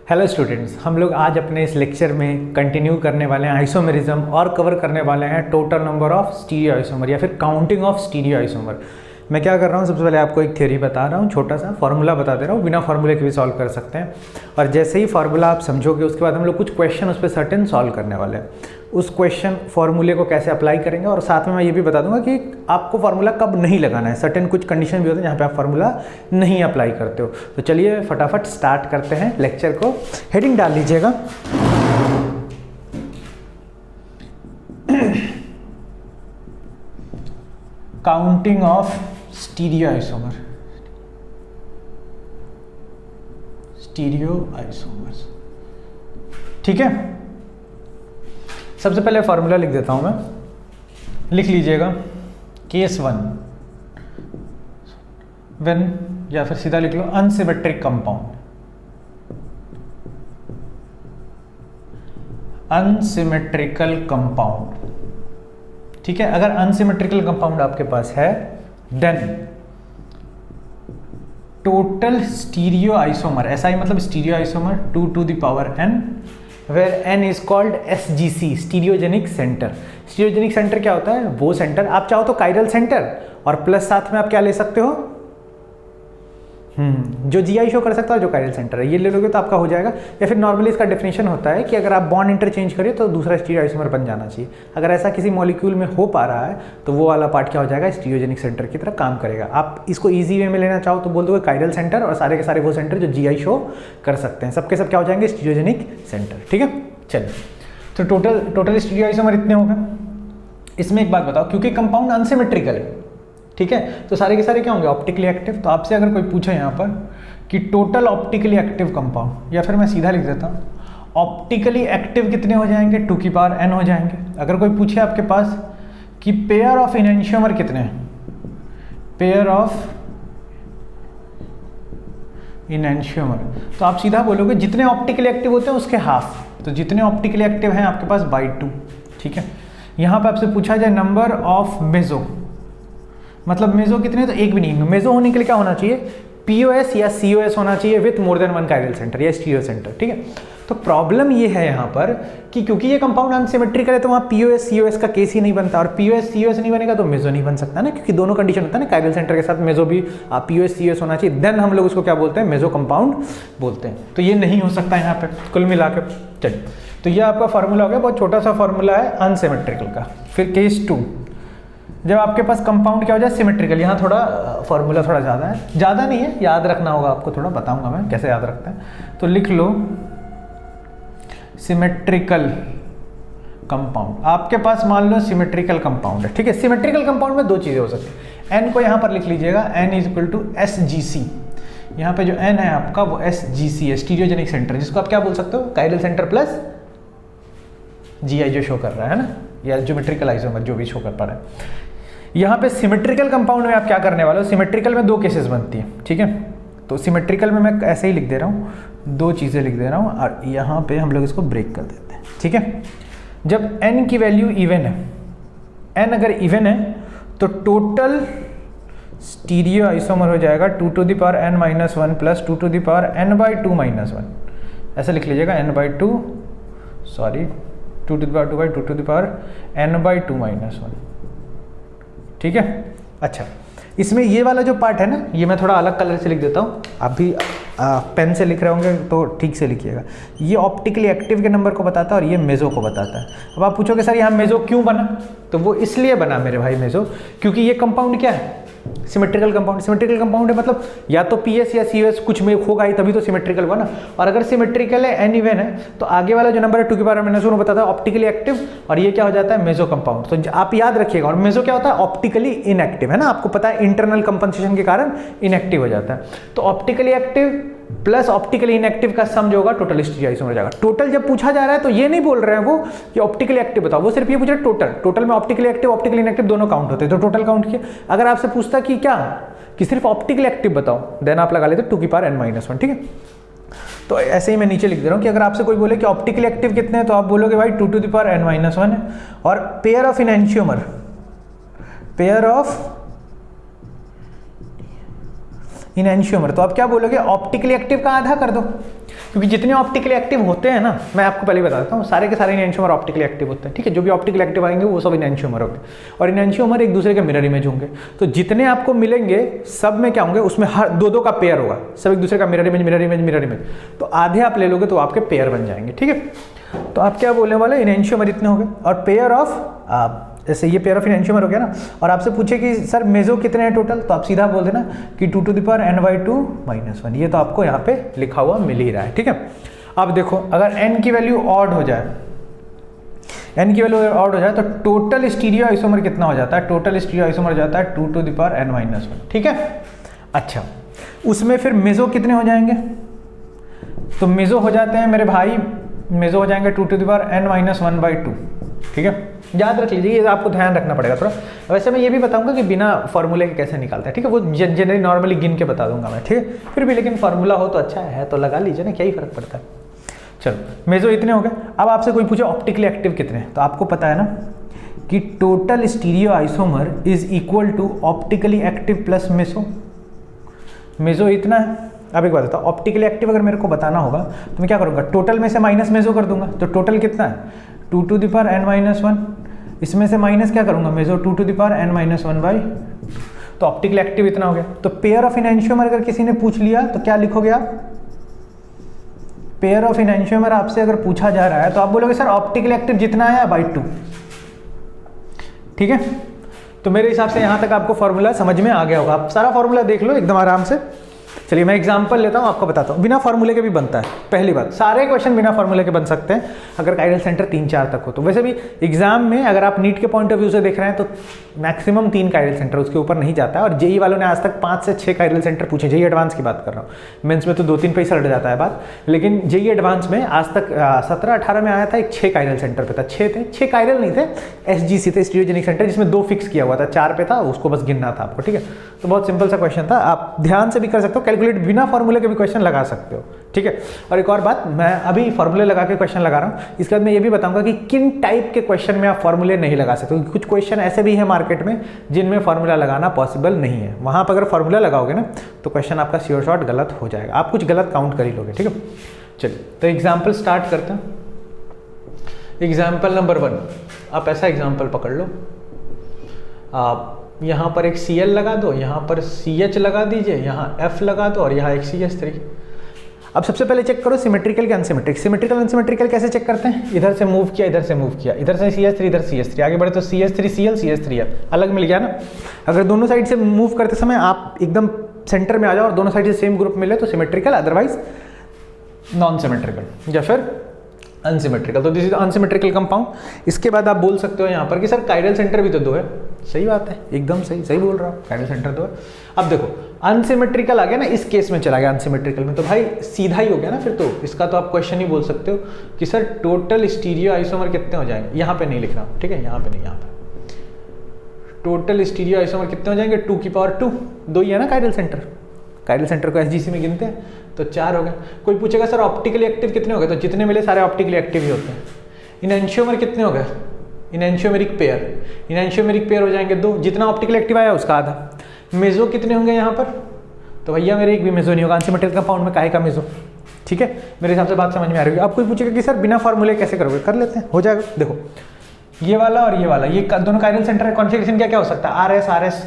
Hello students, हम लोग आज अपने इस लेक्चर में कंटिन्यू करने वाले हैं आइसोमेरिज्म और कवर करने वाले हैं total number of stereo isomer या फिर काउंटिंग ऑफ स्टीरियो आइसोमर। मैं क्या कर रहा हूँ, सबसे पहले आपको एक थ्योरी बता रहा हूँ, छोटा सा फार्मूला बता दे रहा हूँ, बिना फार्मूले के भी सॉल्व कर सकते हैं। और जैसे ही फार्मूला आप समझोगे उसके बाद हम लोग कुछ क्वेश्चन उस पर सर्टेन सॉल्व करने वाले हैं। उस क्वेश्चन फार्मूले को कैसे अप्लाई करेंगे और साथ में मैं ये भी बता दूंगा कि आपको फार्मूला कब नहीं लगाना है। सर्टेन कुछ कंडीशन भी होते हैं जहाँ पे आप फार्मूला नहीं अप्लाई करते हो। तो चलिए फटाफट स्टार्ट करते हैं लेक्चर को। हेडिंग डाल लीजिएगा counting of stereo isomer, stereo isomers. ठीक है, सबसे पहले फार्मूला लिख देता हूं मैं, लिख लीजिएगा केस 1 व्हेन, या फिर सीधा लिख लो अनसिमेट्रिक कंपाउंड, अनसिमेट्रिकल कंपाउंड। ठीक है, अगर अनसिमेट्रिकल कंपाउंड आपके पास है देन टोटल स्टीरियो आइसोमर, ऐसा ही मतलब stereo isomer 2 to the power n, where n is called SGC, stereogenic centre. Stereogenic centre क्या होता है? वो सेंटर, आप चाहो तो कायरल सेंटर और प्लस साथ में आप क्या ले सकते हो, जो GI शो कर सकता है, जो कायरल सेंटर है, ये ले लोगे तो आपका हो जाएगा। या फिर नॉर्मली इसका डेफिनेशन होता है कि अगर आप बॉन्ड इंटरचेंज करिए तो दूसरा स्टीरियो आइसोमर बन जाना चाहिए। अगर ऐसा किसी मॉलिक्यूल में हो पा रहा है तो वो वाला पार्ट क्या हो जाएगा, स्टीरियोजेनिक सेंटर की तरह काम करेगा। आप इसको ईजी वे में लेना चाहो तो बोल दोगे कायरल सेंटर, और सारे के सारे वो सेंटर जो GI शो कर सकते हैं, सबके सब क्या हो जाएंगे, स्टीरियोजेनिक सेंटर। ठीक है, चलिए तो टोटल स्टीरियो आइसोमर इतने हो गए। इसमें एक बात बताओ, क्योंकि कंपाउंड अनसिमेट्रिकल है, ठीक है, तो सारे के सारे क्या होंगे, ऑप्टिकली एक्टिव। तो आपसे अगर कोई पूछे यहाँ पर कि टोटल ऑप्टिकली एक्टिव कंपाउंड, या फिर मैं सीधा लिख देता हूँ ऑप्टिकली एक्टिव कितने हो जाएंगे, 2 की पावर n हो जाएंगे। अगर कोई पूछे आपके पास कि पेयर ऑफ इनैंशियोमर कितने हैं, पेयर ऑफ इनैंशियोमर, तो आप सीधा बोलोगे जितने ऑप्टिकली एक्टिव होते हैं उसके हाफ। तो जितने ऑप्टिकली एक्टिव हैं आपके पास बाई 2। ठीक है, यहाँ पे आपसे पूछा जाए नंबर ऑफ मेजो, मतलब मेजो कितने, तो एक भी नहीं। मेजो होने के लिए क्या होना चाहिए, POS या COS होना चाहिए with more than 1 chiral centre या स्टीरियो सेंटर। ठीक है, तो प्रॉब्लम ये है यहाँ पर कि क्योंकि ये कंपाउंड अनसिमेट्रिकल है तो वहाँ POS COS का केस ही नहीं बनता, और POS COS नहीं बनेगा तो मेजो नहीं बन सकता ना, क्योंकि दोनों कंडीशन होता है ना, कायरल सेंटर के साथ मेजो भी POS COS होना चाहिए, देन हम लोग उसको क्या बोलते हैं, मेजो कंपाउंड बोलते हैं। तो ये नहीं हो सकता यहाँ पे कुल मिला के। चलिए, तो ये आपका फार्मूला हो गया, बहुत छोटा सा फार्मूला है अनसिमेट्रिकल का। फिर केस 2, जब आपके पास कंपाउंड क्या हो जाए, सिमेट्रिकल। यहाँ थोड़ा फार्मूला थोड़ा ज़्यादा है, ज़्यादा नहीं है, याद रखना होगा आपको, थोड़ा बताऊंगा मैं कैसे याद रखते हैं। तो लिख लो सिमेट्रिकल कंपाउंड। आपके पास मान लो सिमेट्रिकल कंपाउंड है, ठीक है। सिमेट्रिकल कंपाउंड में दो चीज़ें हो सकती हैं, n को यहाँ पर लिख लीजिएगा, n is equal to SGC। यहाँ पे जो n है आपका वो SGC है, स्टीरियोजेनिक सेंटर, जिसको आप क्या बोल सकते हो, कायरल सेंटर प्लस GI जो शो कर रहा है ना, या ज्योमेट्रिकल आइसोमर जो भी शो कर पा रहा है। यहाँ पे सिमेट्रिकल कंपाउंड में आप क्या करने वाले हो, सिमेट्रिकल में दो केसेस बनती हैं, ठीक है। तो सिमेट्रिकल में मैं ऐसे ही लिख दे रहा हूँ, दो चीज़ें लिख दे रहा हूँ, और यहाँ पे हम लोग इसको ब्रेक कर देते हैं, ठीक है। जब n की वैल्यू इवन है, n अगर इवन है तो टोटल स्टीरियो आइसोमर हो जाएगा 2 to the power n minus 1 plus 2 to the power n by 2 minus 1। ऐसे लिख लीजिएगा, n by 2, sorry 2 to the power 2 by 2 to the power n by 2 minus 1, ठीक है। अच्छा, इसमें ये वाला जो पार्ट है ना, ये मैं थोड़ा अलग कलर से लिख देता हूँ, आप भी पेन से लिख रहे होंगे तो ठीक से लिखिएगा। ये ऑप्टिकली एक्टिव के नंबर को बताता है और ये मेजो को बताता है। अब आप पूछोगे सर यहाँ मेजो क्यों बना, तो वो इसलिए बना मेरे भाई मेजो, क्योंकि ये कंपाउंड क्या है, सिमेट्रिकल कंपाउंड। सिमेट्रिकल कंपाउंड है मतलब या तो PS या COS कुछ में होगा ही, तभी तो सिमेट्रिकल बना। और अगर सिमेट्रिकल है, n इवन है, तो आगे वाला जो नंबर है 2 की पावर -1 वो बताता है ऑप्टिकली एक्टिव, और ये क्या हो जाता है, मेजो कंपाउंड। तो आप याद रखिएगा। और मेजो क्या होता है, ऑप्टिकली इनएक्टिव, है ना, आपको पता है इंटरनल कंपनसेशन के कारण इनएक्टिव हो जाता है। तो optically active plus optically inactive का सम जो होगा टोटल स्टीरियो आइसोमर हो जाएगा। टोटल जब पूछा जा रहा है तो ये नहीं बोल रहे हैं वो कि ऑप्टिकली एक्टिव बताओ, वो सिर्फ ये पूछ रहे हैं टोटल में ऑप्टिकली एक्टिव ऑप्टिकली इनएक्टिव दोनों काउंट होते हैं, तो टोटल काउंट किया। अगर आपसे पूछता कि क्या, कि सिर्फ ऑप्टिकली एक्टिव बताओ, देन आप लगा लेते 2 की पावर n-1, ठीक है। तो ऐसे ही मैं नीचे लिख दे रहा हूँ कि अगर आपसे कोई बोले कि ऑप्टिकली एक्टिव कितने हैं, तो आप बोलोगे भाई 2 to the power n-1 है। और पेयर ऑफ इनैंशियोमर, पेयर ऑफ इनैंशियोमर, तो आप क्या बोलोगे, ऑप्टिकली एक्टिव का आधा कर दो। क्योंकि जितने ऑप्टिकली एक्टिव होते हैं ना, मैं आपको पहले बता देता हूँ, सारे के सारे इनैंशियोमर ऑप्टिकली एक्टिव होते हैं, ठीक है। जो भी ऑप्टिकली एक्टिव आएंगे वो सब इनैंशियोमर होंगे, और इनैंशियोमर एक दूसरे के मिरर इमेज होंगे। तो जितने आपको मिलेंगे सब में क्या होंगे, उसमें हर दो दो का पेयर होगा, सब एक दूसरे का mirror image mirror image mirror image. तो आधे आप ले लोगे तो आपके पेयर बन जाएंगे, ठीक है। तो आप क्या बोलने वाले, इनैंशियोमर इतने हो गए, और पेयर ऑफ जैसे ये पेयर ऑफ इनैंशियोमर हो गया ना, और आपसे पूछे कि सर मेजो कितने हैं टोटल, तो आप सीधा बोल देना कि 2 to the power n/2 - 1। ये तो आपको यहाँ पे लिखा हुआ मिल ही रहा है, ठीक है। अब देखो अगर n की वैल्यू ऑड हो जाए, n की वैल्यू ऑड हो जाए तो टोटल स्टीरियो आइसोमर कितना हो जाता है, टोटल स्टीरियो आइसोमर हो जाता है 2 to the power n-1, ठीक है। अच्छा, उसमें फिर मेजो कितने हो जाएंगे, तो मेजो हो जाते हैं मेरे भाई, मेजो हो जाएंगे 2 to the power n-1/2, ठीक है। याद रख लीजिए, ये आपको ध्यान रखना पड़ेगा थोड़ा। वैसे मैं ये भी बताऊंगा कि बिना फॉर्मूले के कैसे निकालते हैं, ठीक है। वो जनरली नॉर्मली गिन के बता दूंगा मैं, ठीक है। फिर भी लेकिन फॉर्मूला हो तो अच्छा है, तो लगा लीजिए ना, क्या ही फर्क पड़ता है। चलो मेजो इतने हो गए। अब आपसे कोई पूछे ऑप्टिकली एक्टिव कितने, तो आपको पता है ना कि total stereo isomer is equal to optically active plus meso. Meso इतना है। अब एक बात बताओ, ऑप्टिकली एक्टिव अगर मेरे को बताना होगा तो मैं क्या करूँगा, टोटल में से माइनस मेजो कर दूंगा। तो टोटल कितना है 2 to the power n-1, इसमें से माइनस क्या करूँगा, मेजो 2 to the power n-1/2। तो ऑप्टिकली एक्टिव इतना हो गया। तो पेयर ऑफ इनैंशियोमर अगर किसी ने पूछ लिया तो क्या लिखोगे आप, पेयर ऑफ इनैंशियोमर आपसे अगर पूछा जा रहा है तो आप बोलोगे सर ऑप्टिकली एक्टिव जितना है /2, ठीक है। तो मेरे हिसाब से यहाँ तक आपको फॉर्मूला समझ में आ गया होगा। आप सारा फॉर्मूला देख लो एकदम आराम से। चलिए मैं एग्जांपल लेता हूँ, आपको बताता हूँ। बिना फॉर्मूले के भी बनता है। पहली बात, सारे क्वेश्चन बिना फॉर्मूले के बन सकते हैं अगर कायरल सेंटर 3-4 तक हो तो। वैसे भी एग्जाम में अगर आप नीट के पॉइंट ऑफ व्यू से देख रहे हैं तो मैक्सिमम 3 कायरल सेंटर, उसके ऊपर नहीं जाता है। और जेई वालों ने आज तक 5 से 6 कायरल सेंटर पूछे। जेई एडवांस की बात कर रहा हूँ, मेंस में तो 2-3 पे ही सड़ जाता है बात। लेकिन जेई एडवांस में आज तक 17-18 में आया था, एक 6 कायरल सेंटर पे था। 6 थे, 6 कायरल नहीं थे, SGC थे, स्टीरियोजेनिक सेंटर, जिसमें 2 फिक्स किया हुआ था, 4 पे था, उसको बस गिनना था आपको, ठीक है। तो बहुत सिंपल सा क्वेश्चन था, आप ध्यान से भी कर सकते हो, कैलकुलेट बिना फॉर्मूले के भी क्वेश्चन लगा सकते हो, ठीक है। और एक और बात, मैं अभी फॉर्मूले लगा के क्वेश्चन लगा रहा हूँ, इसके बाद मैं ये भी बताऊंगा कि किन टाइप के क्वेश्चन में आप फॉर्मूले नहीं लगा सकते। कुछ क्वेश्चन ऐसे भी है मार्केट में जिनमें फॉर्मूला लगाना पॉसिबल नहीं है। वहां पर अगर फॉर्मूला लगाओगे ना तो क्वेश्चन आपका श्योर शॉट गलत हो जाएगा, आप कुछ गलत काउंट कर ही लोगे, ठीक है। चलिए तो एग्जाम्पल स्टार्ट करते हैं। एग्जाम्पल नंबर 1, आप ऐसा एग्जाम्पल पकड़ लो, आप यहाँ पर एक Cl लगा दो, यहाँ पर CH लगा दीजिए, यहाँ F लगा दो और यहाँ एक CH3। अब सबसे पहले चेक करो सिमेट्रिकल के अनसिमेट्रिक। सिमेट्रिकल अनसिमेट्रिकल कैसे चेक करते हैं, इधर से मूव किया, इधर से मूव किया, इधर से CH3 इधर CH3, आगे बढ़े तो CH3Cl CH3F, अलग मिल गया ना। अगर दोनों साइड से मूव करते समय आप एकदम सेंटर में आ जाओ और दोनों साइड से सेम ग्रुप मिले तो सिमेट्रिकल, अदरवाइज नॉन सिमेट्रिकल या फिर अनसिमेट्रिकल। तो दिस इज अनसिमेट्रिकल कंपाउंड। इसके बाद आप बोल सकते हो यहाँ पर कि सर कायरल सेंटर भी तो 2 है। सही बात है, एकदम सही बोल रहा हूँ, कायरल सेंटर 2 है। अब देखो अनसिमेट्रिकल आ गया ना, इस केस में चला गया अनसिमेट्रिकल में, तो भाई सीधा ही हो गया ना फिर तो। इसका तो आप क्वेश्चन ही बोल सकते हो कि सर टोटल स्टीरियो आइसोमर कितने हो जाएंगे। यहाँ पे नहीं लिख रहा हूँ, ठीक है, यहाँ पे नहीं, यहाँ पे टोटल स्टीरियो आइसोमर कितने हो जाएंगे, 2 की पावर 2, 2 ही है ना कायरल सेंटर। कायरल सेंटर को SGC में गिनते हैं तो 4 हो गए। कोई पूछेगा सर ऑप्टिकली एक्टिव कितने हो गए, तो जितने मिले सारे ऑप्टिकली एक्टिव ही होते हैं। इनैंशियोमर कितने हो गए, इनैंशियोमेरिक पेयर हो जाएंगे 2, जितना ऑप्टिकली एक्टिव आया उसका आधा। मेजो कितने होंगे यहाँ पर, तो भैया मेरे एक भी मेजो नहीं होगा अनसिमेट्रिकल कंपाउंड में, काहे का मेजो, ठीक है। मेरे हिसाब से बात समझ में आ रही है। अब कोई पूछेगा कि सर बिना फॉर्मूले कैसे करोगे, कर लेते हैं, हो जाएगा। देखो ये वाला और ये वाला, ये दोनों कायरल सेंटर है, कॉन्फिगरेशन क्या क्या हो सकता है, RS।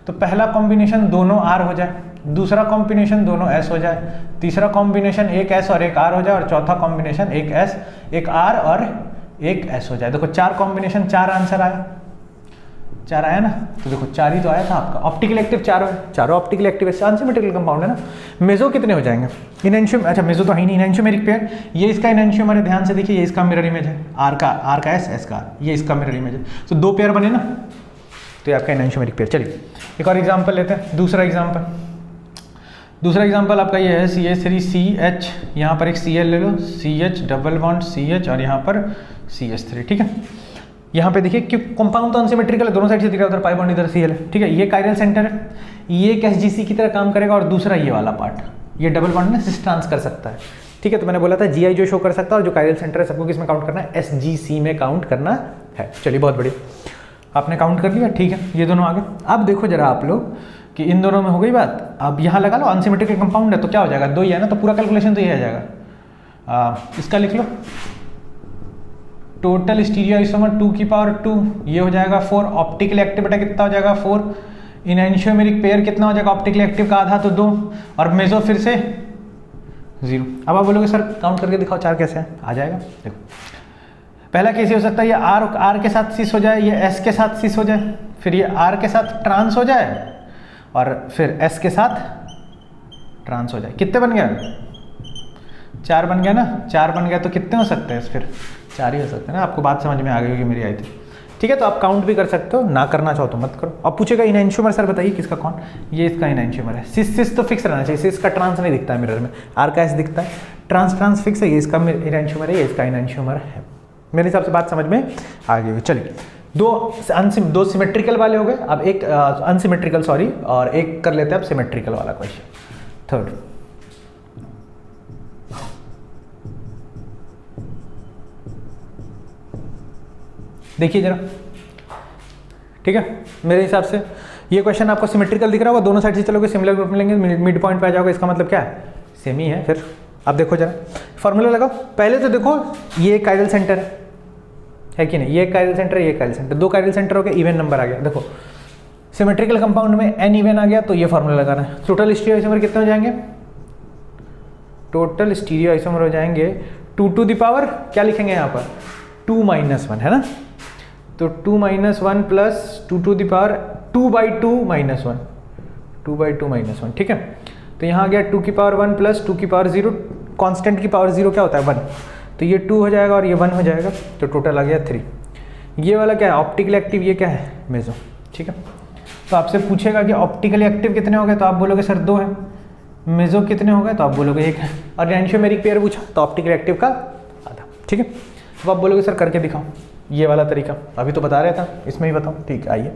तो पहला कॉम्बिनेशन दोनों R हो जाए, दूसरा कॉम्बिनेशन दोनों S हो जाए, तीसरा कॉम्बिनेशन एक S और एक R हो जाए, और चौथा कॉम्बिनेशन एक S, एक R और एक S हो जाए। देखो 4 कॉम्बिनेशन, 4 आंसर आया, 4 आया ना। तो देखो 4 ही तो आया था आपका। ऑप्टिकल एक्टिव 4 है, चारों ऑप्टिकल एक्टिव है, अनसिमेट्रिकल कंपाउंड है ना। मेजो कितने हो जाएंगे, इनैंशियो, अच्छा मेजो तो है ही नहीं, इनैंशियोमेरिक पेयर। ये इसका इनैंशियोमर है, ध्यान से देखिए, ये इसका मिरर इमेज है, R का S का R, ये इसका मिरर इमेज है। तो 2 पेयर बने ना, तो ये आपका इनैंशियोमेरिक पेयर। चलिए एक और एग्जाम्पल लेते हैं, दूसरा एग्जाम्पल आपका ये है CH3CH, यहाँ पर एक Cl ले लो, CH डबल बॉन्ड CH और यहाँ पर CH3, ठीक है। यहाँ पे देखिए कि कंपाउंड तो अनसिमेट्रिकल है, दोनों साइड से दिख रहा है, उधर पाई बॉन्ड इधर Cl है, ठीक है। ये कायरल सेंटर है, ये एक SGC की तरह काम करेगा, और दूसरा ये वाला पार्ट, ये डबल बॉन्ड ना सिस ट्रांस कर सकता है, ठीक है। तो मैंने बोला था GI जो शो कर सकता है, और जो कायरल सेंटर है सबको किस में काउंट करना है, SGC में काउंट करना है। चलिए बहुत बढ़िया, आपने काउंट कर लिया, ठीक है, ये दोनों आ गए। अब देखो जरा आप लोग कि इन दोनों में हो गई बात। अब यहाँ लगा लो, अनसिमेट्रिकल कंपाउंड है तो क्या हो जाएगा, 2 ही है ना, तो पूरा कैलकुलेशन तो ये आ जाएगा इसका लिख लो, टोटल स्टीरियो आइसोमर 2 की पावर 2, ये हो जाएगा 4, ऑप्टिकली एक्टिव बेटा कितना हो जाएगा 4, इनएंशियोमेरिक पेयर कितना हो जाएगा ऑप्टिकली एक्टिव का आधा तो 2, और मेजो फिर से 0। अब आप बोलोगे सर काउंट करके दिखाओ 4 कैसे है, आ जाएगा। देखो पहला केस ये हो सकता है ये आर के साथ सिस हो जाए, ये एस के साथ सिस हो जाए, फिर ये आर के साथ ट्रांस हो जाए और फिर एस के साथ ट्रांस हो जाए। कितने बन गया? 4 बन गया ना, 4 बन गया तो कितने हो सकते हैं? फिर 4 ही हो सकते हैं ना। आपको बात समझ में आ गई होगी मेरी आई थी, ठीक है। तो आप काउंट भी कर सकते हो, ना करना चाहो तो मत करो। अब पूछेगा इनएंशियोमर सर बताइए किसका कौन, ये इसका इनएंशियोमर है। सिस तो फिक्स रहना चाहिए, सिस का ट्रांस नहीं दिखता है मिरर में, आर का एस दिखता है, ट्रांस फिक्स है, ये इसका इनएंशियोमर है, ये इसका इनएंशियोमर है। मेरे हिसाब से बात समझ में आ गई। चलिए दो सिमेट्रिकल वाले हो गए, अब एक अनसिमेट्रिकल सॉरी, और एक कर लेते हैं अब सिमेट्रिकल वाला क्वेश्चन, थर्ड। देखिए जरा, ठीक है। मेरे हिसाब से ये क्वेश्चन आपको सिमेट्रिकल दिख रहा होगा, दोनों साइड से चलोगे सिमिलर ग्रुप मिलेंगे, मिड पॉइंट पे आ जाओगे, इसका मतलब क्या है? सेम ही है। फिर अब देखो जरा फॉर्मूला लगाओ। पहले तो देखो ये कायरल सेंटर है कि नहीं, ये कायरल सेंटर है, ये कायरल सेंटर, 2 कायरल सेंटर हो गए, इवन नंबर आ गया। देखो सिमेट्रिकल कंपाउंड में n इवन आ गया तो ये फॉर्मूला लगाना है। टोटल स्टीरियो आइसोमर कितने हो जाएंगे? टोटल स्टीरियो आइसोमर हो जाएंगे 2 टू द पावर क्या लिखेंगे यहाँ पर 2 - 1 है ना, तो 2 - 1 प्लस 2 टू द पावर 2/2 - 1, 2/2 - 1, ठीक है। तो यहाँ आ गया 2 की पावर 1 प्लस 2 की पावर 0, कांस्टेंट की पावर 0 क्या होता है 1, तो ये 2 हो जाएगा और ये 1 हो जाएगा, तो टोटल आ गया 3। ये वाला क्या है ऑप्टिकली एक्टिव, ये क्या है मेजो, ठीक है। तो आपसे पूछेगा कि ऑप्टिकली एक्टिव कितने हो गए, तो आप बोलोगे सर 2 है। मेजो कितने हो गए, तो आप बोलोगे 1 है। और एंशियोमेरिक पेयर पूछा तो ऑप्टिकली एक्टिव का आधा, ठीक है। तो आप बोलोगे सर करके दिखाओ ये वाला तरीका, अभी तो बता रहा था इसमें ही बताओ, ठीक है। आइए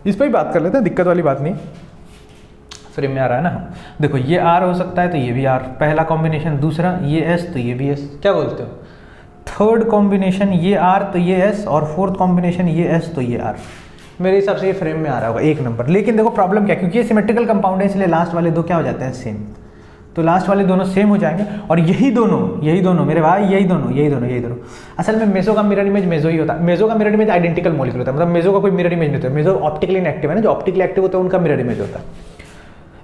इस पर ही बात कर लेते हैं, दिक्कत वाली बात नहीं, फ्रेम में आ रहा है ना। देखो ये आर हो सकता है तो ये भी आर, पहला कॉम्बिनेशन, दूसरा ये एस तो ये भी एस, क्या बोलते हो, थर्ड कॉम्बिनेशन ये आर तो ये एस, और फोर्थ कॉम्बिनेशन ये एस तो ये आर। मेरे हिसाब से ये फ्रेम में आ रहा होगा 1 नंबर। लेकिन देखो प्रॉब्लम क्या, क्योंकि ये सिमेट्रिकल कंपाउंड है इसलिए लास्ट वाले 2 क्या हो जाते हैं सेम, तो लास्ट वाले दोनों सेम हो जाएंगे। और यही दोनों मेरे भाई, यही दोनों असल में मेजो का मिरर इमेज मेजो ही होता है। मेजो का मिरर इमेज आइडेंटिकल मॉलिक्यूल होता है, मतलब मेजो का कोई मिरर इमेज नहीं होता है। मेजो ऑप्टिकली इनएक्टिव है ना, जो ऑप्टिकली एक्टिव होता है उनका मिरर इमेज होता है।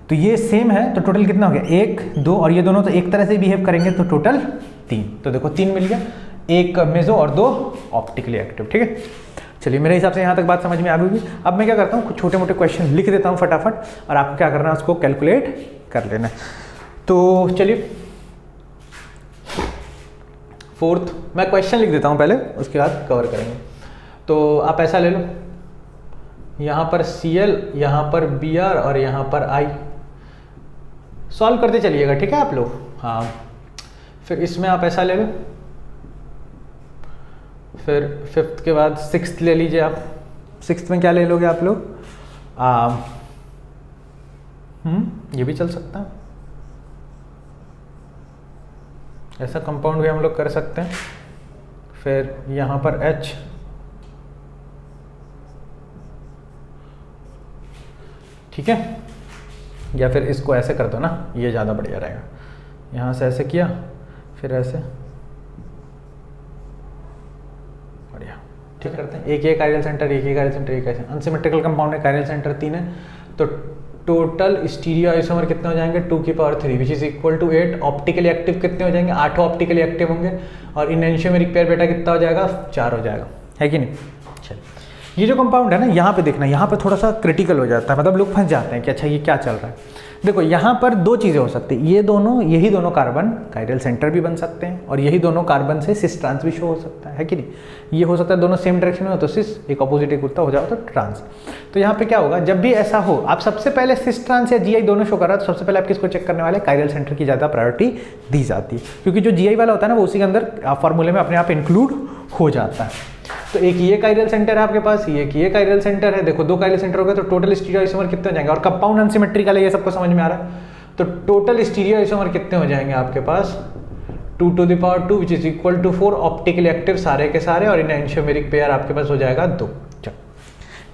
तो ये सेम है, तो टोटल कितना हो गया 1 2, और ये दोनों तो एक तरह से बिहेव करेंगे तो टोटल 3। तो देखो 3 मिल गया, 1 मेजो और 2 ऑप्टिकली एक्टिव, ठीक है। चलिए मेरे हिसाब से यहाँ तक बात समझ में आ गई। अब मैं क्या करता हूँ, कुछ छोटे मोटे क्वेश्चन लिख देता हूँ फटाफट, और आपको क्या करना है उसको कैलकुलेट कर लेना है। तो चलिए फोर्थ मैं क्वेश्चन लिख देता हूँ पहले, उसके बाद कवर करेंगे। तो आप ऐसा ले लो, यहाँ पर Cl, यहाँ पर Br और यहाँ पर I, सॉल्व करते चलिएगा, ठीक है आप लोग। हाँ फिर इसमें आप ऐसा ले लो, फिर 5th के बाद 6th ले लीजिए आप। 6th में क्या ले लोगे आप लोग, ये भी चल सकता है, ऐसा कंपाउंड भी हम लोग कर सकते हैं। फिर यहाँ पर H, ठीक है, या फिर इसको ऐसे कर दो ना, ये ज़्यादा बढ़िया रहेगा। यहाँ से ऐसे किया, फिर ऐसे, बढ़िया, ठीक करते हैं। एक कायरल सेंटर, एक कायरल सेंटर, एक ऐसे। अनसिमेट्रिकल कंपाउंड है, कायरल सेंटर 3 है, तो टोटल स्टीरियो आइसोमर कितने हो जाएंगे 2 की power 3 which is equal to 8। Optically active कितने हो जाएंगे 8 ऑप्टिकली एक्टिव होंगे, और इनएंशियोमेरिक पेयर बेटा कितना हो जाएगा 4 हो जाएगा, है कि नहीं। चलिए ये जो कंपाउंड है ना, यहाँ पे देखना, यहाँ पे थोड़ा सा क्रिटिकल हो जाता है, मतलब लोग फंस जाते हैं कि अच्छा ये क्या चल रहा है। देखो यहाँ पर 2 चीज़ें हो सकती है, यही दोनों कार्बन कायरल सेंटर भी बन सकते हैं, और यही दोनों कार्बन से सिस ट्रांस भी शो हो सकता है कि नहीं। ये हो सकता है दोनों सेम डायरेक्शन में हो तो सिस, एक अपोजिट एक उल्टा हो जाओ तो ट्रांस। तो यहाँ पे क्या होगा, जब भी ऐसा हो, आप सबसे पहले सिस ट्रांस या जीआई दोनों शो कर रहा है, तो सबसे पहले आप किसको चेक करने वाले, कायरल सेंटर की ज़्यादा प्रायोरिटी दी जाती है, क्योंकि जो जीआई वाला होता है ना वो उसी के अंदर फॉर्मूले में अपने आप इंक्लूड हो जाता है। तो एक ये कायरल सेंटर है आपके पास, ये कायरल सेंटर है। देखो 2 कायरल सेंटर हो गए, तो टोटल स्टीरियो आइसोमर कितने हो जाएंगे, और कंपाउंड अनसिमेट्रिकल है, ये सबको समझ में आ रहा है। तो टोटल स्टीरियो आइसोमर कितने हो जाएंगे आपके पास 2 to the power 2 which is equal to 4 optically active सारे के सारे, और इनएंशियोमेरिक पेयर आपके पास हो जाएगा 2। चलो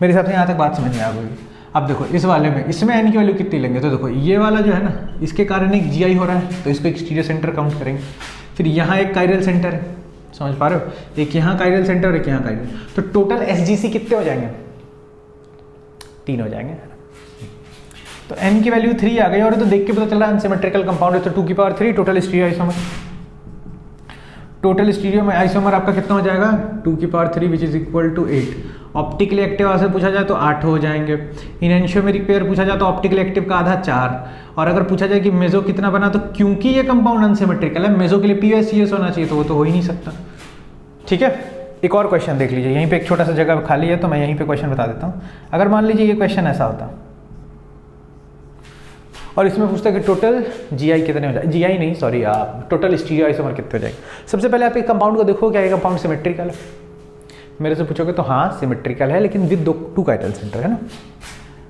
मेरे हिसाब से यहाँ तक बात समझ में आ गई। अब देखो इस वाले में, इसमें n की वैल्यू कितनी लेंगे, तो देखो ये वाला जो है ना, इसके कारण एक जीआई हो रहा है, तो इसको एक स्टीरियो सेंटर काउंट करेंगे। फिर यहाँ एक कायरल सेंटर है, समझ पा रहे हो, एक यहाँ कायरल सेंटर और एक यहाँ कायरल, तो टोटल SGC कितने हो जाएंगे? 3 हो जाएंगे। तो n की वैल्यू 3 आ गई, और तो देख के पता चल रहा है अनसिमेट्रिकल कंपाउंड है, तो 2 की power 3 total stereo isomer. Total stereo में आइसोमर आपका कितना हो जाएगा? 2 की power 3 which is equal to 8। Optically active से पूछा जाए तो 8 हो जाएंगे। इनएंशियोमेरिक पेयर पूछा जाए तो ऑप्टिकली एक्टिव का आधा 4। और अगर पूछा जाए कि मेजो कितना बना, तो क्योंकि ये कंपाउंड अनसिमेट्रिकल है, मेजो के लिए PSCS होना चाहिए, तो वो तो हो ही नहीं सकता। ठीक है, एक और क्वेश्चन देख लीजिए, यहीं पे एक छोटा सा जगह खाली है तो मैं यहीं पे क्वेश्चन बता देता हूँ। अगर मान लीजिए ये क्वेश्चन ऐसा होता और इसमें पूछता है कि टोटल GI कितने हो जाए, GI नहीं सॉरी, आप टोटल स्टीरियो आइसोमर कितने हो जाएंगे। सबसे पहले आप एक कंपाउंड को देखो, क्या ये कंपाउंड सिमेट्रिकल है? मेरे से पूछोगे तो हाँ सिमेट्रिकल है, लेकिन विद 2 कायरल सेंटर है ना,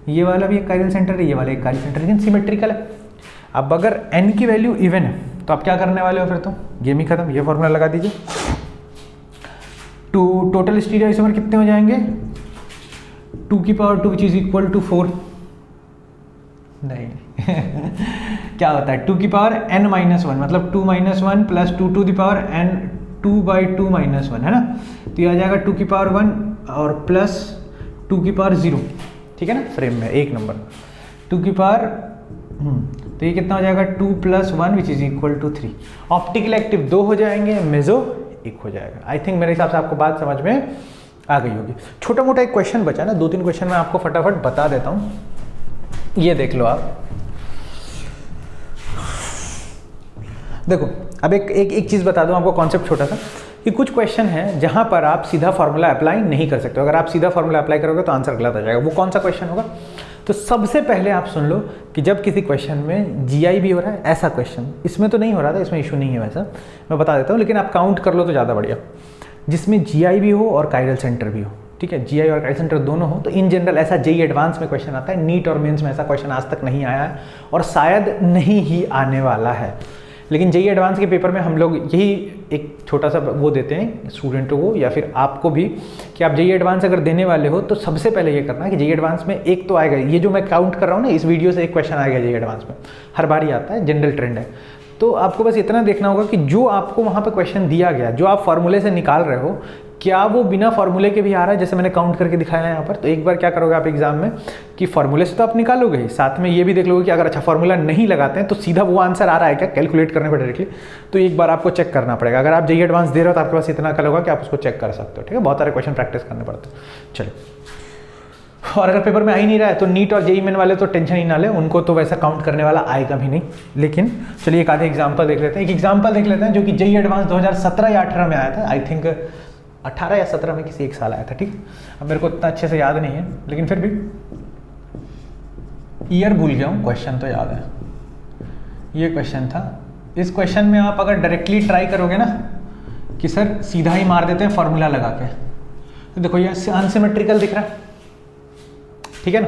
ये वाला भी एक कायरल सेंटर है, ये वाला एक कायरल सेंटर, लेकिन सिमेट्रिकल है। अब अगर n की वैल्यू इवन है तो आप क्या करने वाले हो फिर? तो गेम ही खत्म, ये फॉर्मूला लगा दीजिए। टोटल स्टीरियो आइसोमर कितने हो जाएंगे? 2 की power 2 which is equal to 4। नहीं क्या होता है 2 की पावर n-1, मतलब 2 - 1 plus 2 to the power n 2/2 - 1 है ना, तो ये आ जाएगा 2 की पावर 1 और प्लस 2 की पावर 0। ठीक है ना, फ्रेम में एक नंबर 2 की पावर तो ये कितना हो जाएगा? 2 + 1 which is equal to 3। Optical active 2 हो जाएंगे, मेजो 1 हो जाएगा। आई थिंक मेरे हिसाब से आपको बात समझ में आ गई होगी। छोटा मोटा एक क्वेश्चन बचा ना, 2-3 क्वेश्चन मैं आपको फटाफट बता देता हूँ, ये देख लो आप। देखो अब एक चीज़ बता दूं आपको, कॉन्सेप्ट छोटा सा, कि कुछ क्वेश्चन है जहां पर आप सीधा फार्मूला अप्लाई नहीं कर सकते। अगर आप सीधा फार्मूला अप्लाई करोगे तो आंसर गलत आ जाएगा। वो कौन सा क्वेश्चन होगा? तो सबसे पहले आप सुन लो कि जब किसी क्वेश्चन में GI भी हो रहा है, ऐसा क्वेश्चन इसमें तो नहीं हो रहा था, इसमें इशू नहीं है वैसा, मैं बता देता हूँ, लेकिन आप काउंट कर लो तो ज़्यादा बढ़िया, जिसमें GI भी हो और कायरल सेंटर भी हो। ठीक है, GI और कायरल सेंटर दोनों हो, तो इन जनरल ऐसा JEE एडवांस में क्वेश्चन आता है। नीट और मेंस में ऐसा क्वेश्चन आज तक नहीं आया है और शायद नहीं ही आने वाला है। लेकिन JEE एडवांस के पेपर में हम लोग यही एक छोटा सा वो देते हैं स्टूडेंटों को या फिर आपको भी, कि आप JEE एडवांस अगर देने वाले हो तो सबसे पहले ये करना है कि JEE एडवांस में एक तो आएगा, ये जो मैं काउंट कर रहा हूँ ना, इस वीडियो से एक क्वेश्चन आएगा JEE एडवांस में, हर बार ही आता है, जनरल ट्रेंड है। तो आपको बस इतना देखना होगा कि जो आपको वहाँ पे क्वेश्चन दिया गया, जो आप फार्मूले से निकाल रहे हो, क्या वो बिना फार्मूले के भी आ रहा है, जैसे मैंने काउंट करके दिखाया है यहाँ पर। तो एक बार क्या करोगे आप एग्जाम में कि फार्मूले से तो आप निकालोगे ही, साथ में ये भी देख लोगे कि अगर अच्छा फार्मूला नहीं लगाते हैं तो सीधा वो आंसर आ रहा है क्या, कैलकुलेट करने पर डायरेक्टली, तो एक बार आपको चेक करना पड़ेगा। अगर आप JEE एडवांस दे रहे हो तो आपके पास इतना कल होगा कि आप उसको चेक कर सकते हो। ठीक है, बहुत सारे क्वेश्चन प्रैक्टिस करने पड़ते हैं। चलिए, और अगर पेपर में आ ही नहीं रहा है तो नीट और JEE मेन वाले तो टेंशन ही ना ले, उनको तो वैसा काउंट करने वाला आएगा भी नहीं। लेकिन चलिए एक आधे एग्जाम्पल देख लेते हैं। एक एग्जाम्पल देख लेते हैं जो कि JEE एडवांस 2017 या 18 में आया था। आई थिंक 18 या 17 में किसी एक साल आया था। ठीक, अब मेरे को इतना अच्छे से याद नहीं है, लेकिन फिर भी ईयर भूल गया हूँ, क्वेश्चन तो याद है। ये क्वेश्चन था, इस क्वेश्चन में आप अगर डायरेक्टली ट्राई करोगे ना कि सर सीधा ही मार देते हैं फार्मूला लगा के, तो देखो ये अनसिमेट्रिकल दिख रहा है। ठीक है ना,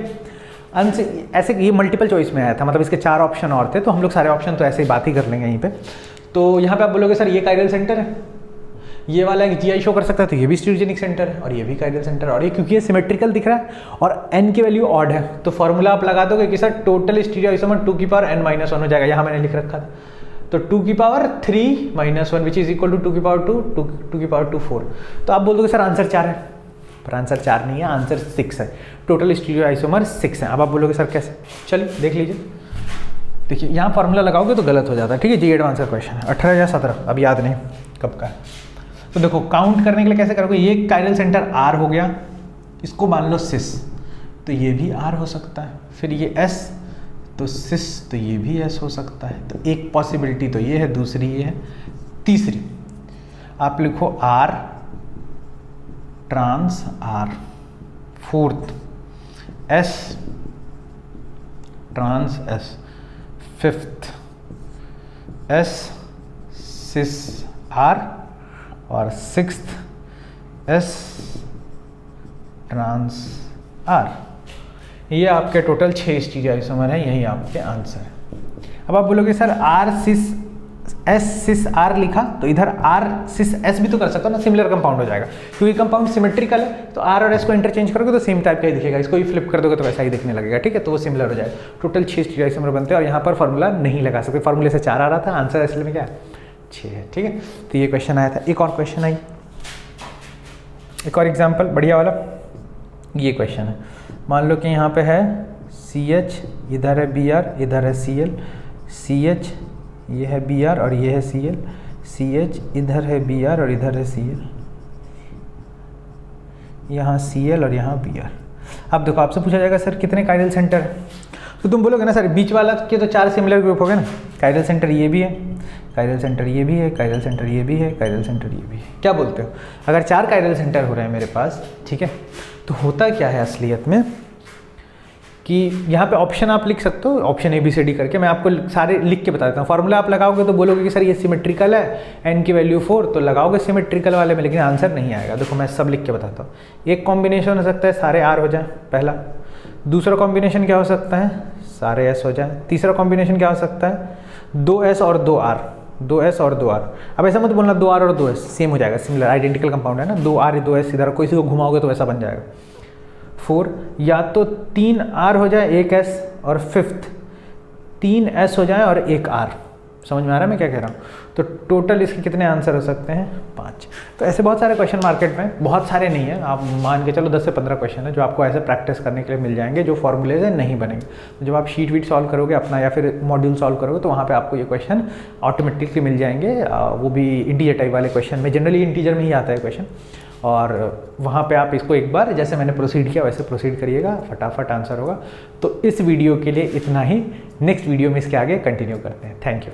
ऐसे ये मल्टीपल चॉइस में आया था, मतलब इसके 4 ऑप्शन और थे, तो हम लोग सारे ऑप्शन तो ऐसे ही बात ही कर लेंगे यहीं पे। तो यहाँ पे आप बोलोगे सर ये कायरल सेंटर है, ये वाला एक GI शो कर सकता है, तो ये भी स्टीरियोजेनिक सेंटर है, और ये भी कायरल सेंटर है, और ये क्योंकि ये सिमेट्रिकल दिख रहा है और n की वैल्यू ऑड है, तो फॉर्मूला आप लगा दोगे कि सर टोटल स्टीरियो आइसोमर 2 की पावर n-1 हो जाएगा। यहाँ मैंने लिख रखा था, तो 2 की power 3 - 1 which is equal to 2 की पावर 2, 2 की पावर 2 4। तो आप बोल दोगे सर आंसर 4 है, पर आंसर 4 नहीं है, आंसर 6 है। टोटल स्टीरियो आइसोमर 6 है। अब आप बोलोगे सर कैसे, चलिए देख लीजिए। देखिए यहाँ फार्मूला लगाओगे तो गलत हो जाता है। ठीक है, JEE एडवांस का क्वेश्चन है, 18 या 17, अब याद नहीं कब का है। तो देखो काउंट करने के लिए कैसे करोगे, ये कायरल सेंटर R हो गया, इसको मान लो सिस, तो ये भी R हो सकता है, फिर ये S तो सिस, तो ये भी S हो सकता है। तो एक पॉसिबिलिटी तो ये है, दूसरी ये है, तीसरी आप लिखो R trans R, fourth S trans S, fifth S cis R, और सिक्स्थ S ट्रांस R। ये आपके टोटल 6 स्टीरियो आइसोमर है, यही आपके आंसर है। अब आप बोलोगे सर R सिस S सिस R लिखा, तो इधर R सिस S भी तो कर सकता हो ना, सिमिलर कंपाउंड हो जाएगा, क्योंकि कंपाउंड सिमेट्रिकल है, तो R और S को इंटरचेंज करोगे तो सेम टाइप का ही दिखेगा, इसको ही फ्लिप कर दोगे तो वैसा ही दिखने लगेगा। ठीक है, तो वो सिमिलर हो जाएगा। टोटल 6 स्टीरियो आइसोमर बनते हैं, और यहाँ पर फॉर्मूला नहीं लगा सकते, फॉर्मूले से 4 आ रहा था, आंसर असल में क्या है 6 है। ठीक है, तो ये क्वेश्चन आया था। एक और क्वेश्चन आई, एक और एग्जाम्पल बढ़िया वाला। ये क्वेश्चन है, मान लो कि यहाँ पे है CH, इधर है Br, इधर है Cl, CH ये है Br और ये है Cl, CH इधर है Br और इधर है Cl, यहाँ Cl और यहाँ Br। अब देखो आपसे पूछा जाएगा सर कितने कायरल सेंटर है, तो तुम बोलोगे ना सर बीच वाला के तो 4 सिमिलर ग्रुप हो गए ना, कायरल सेंटर ये भी है, कायरल सेंटर ये भी है, कायरल सेंटर ये भी है, कायरल सेंटर ये भी है। क्या बोलते हो, अगर 4 कायरल सेंटर हो रहे हैं मेरे पास, ठीक है, तो होता क्या है असलियत में कि यहाँ पे ऑप्शन आप लिख सकते हो, ऑप्शन ABCD करके मैं आपको सारे लिख के बता देता हूँ। फार्मूला आप लगाओगे तो बोलोगे कि सर ये सिमेट्रिकल है, n की वैल्यू 4, तो लगाओगे सिमेट्रिकल वाले में, लेकिन आंसर नहीं आएगा। देखो मैं सब लिख के बताता हूँ। एक कॉम्बिनेशन हो सकता है सारे R हो जाए पहला, दूसरा कॉम्बिनेशन क्या हो सकता है सारे S हो जाए, तीसरा कॉम्बिनेशन क्या हो सकता है 2S और 2R, 2S और 2R। अब ऐसा मत बोलना 2R और 2S सेम हो जाएगा, सिमिलर आइडेंटिकल कंपाउंड है ना, 2R 2S इधर किसी को घुमाओगे तो ऐसा बन जाएगा। 4 या तो 3R हो जाए 1S, और 5th 3S हो जाए और 1R। समझ में आ रहा है मैं क्या कह रहा हूँ। तो टोटल इसके कितने आंसर हो सकते हैं 5। तो ऐसे बहुत सारे क्वेश्चन मार्केट में, बहुत सारे नहीं है, आप मान के चलो 10 से 15 क्वेश्चन है जो आपको ऐसे प्रैक्टिस करने के लिए मिल जाएंगे, जो फॉर्मूलेज है नहीं बनेंगे। तो जब आप शीट वीट सॉल्व करोगे अपना या फिर मॉड्यूल सॉल्व करोगे तो वहाँ पे आपको ये क्वेश्चन ऑटोमेटिकली मिल जाएंगे, वो भी इंटीजर टाइप वाले क्वेश्चन में, जनरली इंटीजर में ही आता है क्वेश्चन। और वहाँ पे आप इसको एक बार जैसे मैंने प्रोसीड किया वैसे प्रोसीड करिएगा, फटाफट आंसर होगा। तो इस वीडियो के लिए इतना ही, नेक्स्ट वीडियो में इसके आगे कंटिन्यू करते हैं। Thank you.